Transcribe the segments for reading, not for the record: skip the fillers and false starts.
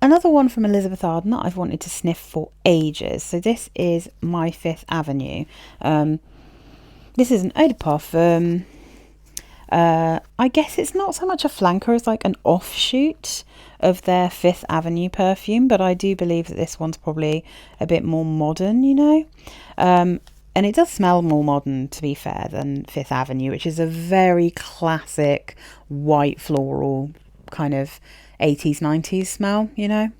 Another one from Elizabeth Arden that I've wanted to sniff for ages. So this is My Fifth Avenue. This is an eau de parfum. I guess it's not so much a flanker as like an offshoot of their Fifth Avenue perfume, but I do believe that this one's probably a bit more modern, you know. And it does smell more modern, to be fair, than Fifth Avenue, which is a very classic white floral kind of 80s, 90s smell, you know.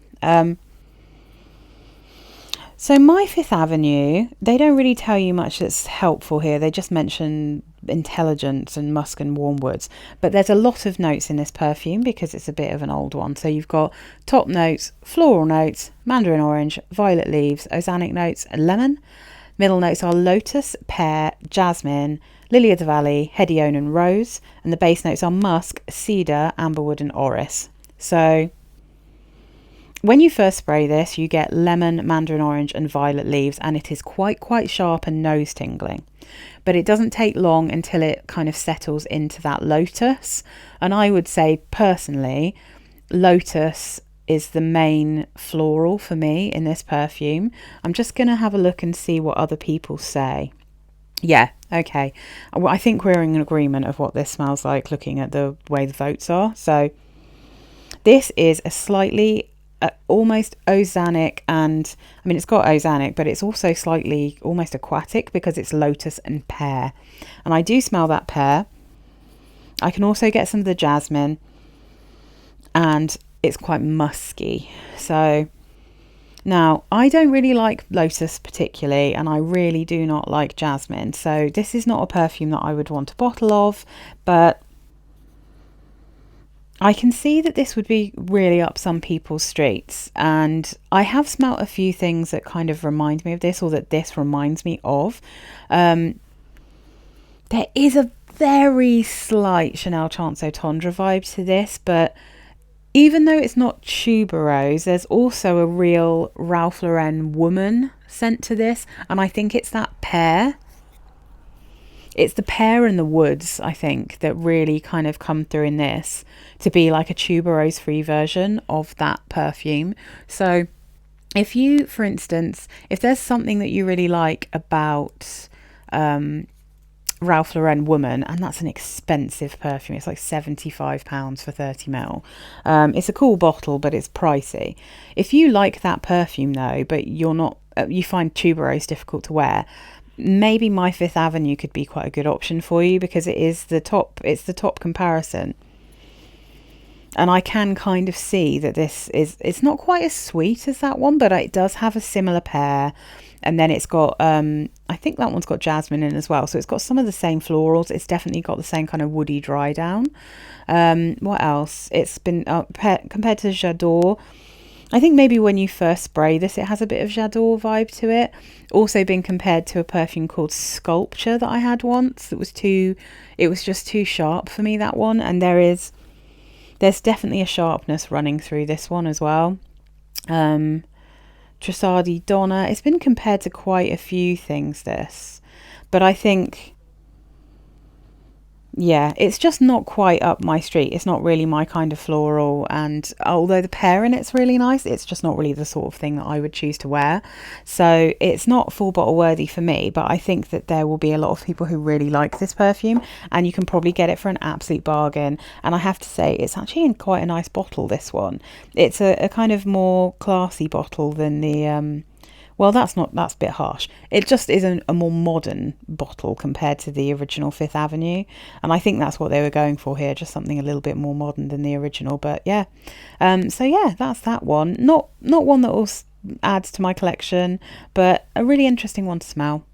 So My Fifth Avenue, they don't really tell you much that's helpful here. They just mention intelligence and musk and warm woods. But there's a lot of notes in this perfume because it's a bit of an old one. So you've got top notes, floral notes, mandarin orange, violet leaves, oxalic notes, and lemon. Middle notes are lotus, pear, jasmine, lily of the valley, hedione and rose. And the base notes are musk, cedar, amberwood and orris. So when you first spray this, you get lemon, mandarin orange and violet leaves, and it is quite sharp and nose tingling. But it doesn't take long until it kind of settles into that lotus. And I would say personally, lotus is the main floral for me in this perfume. I'm just going to have a look and see what other people say. Yeah, okay. Well, I think we're in agreement of what this smells like looking at the way the votes are. So this is a slightly almost oxalic, and I mean it's got oxalic, but it's also slightly almost aquatic because it's lotus and pear, and I do smell that pear. I can also get some of the jasmine, and it's quite musky. So now I don't really like lotus particularly, and I really do not like jasmine, so this is not a perfume that I would want a bottle of, but I can see that this would be really up some people's streets, and I have smelt a few things that kind of remind me of this, or that this reminds me of. There is a very slight Chanel Chance Tendre vibe to this, but even though it's not tuberose, there's also a real Ralph Lauren woman scent to this, and I think it's that pear. It's the pear and the woods, I think, that really kind of come through in this to be like a tuberose free version of that perfume. So if you, for instance, if there's something that you really like about Ralph Lauren Woman, and that's an expensive perfume, it's like £75 for 30ml. It's a cool bottle, but it's pricey. If you like that perfume though, but you're not, you find tuberose difficult to wear, maybe My Fifth Avenue could be quite a good option for you, because it's the top comparison. And I can kind of see that it's not quite as sweet as that one, but it does have a similar pear. And then it's got, I think that one's got jasmine in as well. So it's got some of the same florals. It's definitely got the same kind of woody dry down. What else? It's been compared to J'adore. I think maybe when you first spray this, it has a bit of J'adore vibe to it. Also been compared to a perfume called Sculpture that I had once. It was just too sharp for me, that one. And there's definitely a sharpness running through this one as well. Trussardi Donna. It's been compared to quite a few things, this. But I think, yeah, it's just not quite up my street. It's not really my kind of floral, and although the pear in it's really nice, it's just not really the sort of thing that I would choose to wear. So it's not full bottle worthy for me, but I think that there will be a lot of people who really like this perfume, and you can probably get it for an absolute bargain. And I have to say, it's actually in quite a nice bottle, this one. It's a kind of more classy bottle than the well, that's a bit harsh. It just is a more modern bottle compared to the original Fifth Avenue. And I think that's what they were going for here, just something a little bit more modern than the original. But yeah, so yeah, that's that one. Not one that will add to my collection, but a really interesting one to smell.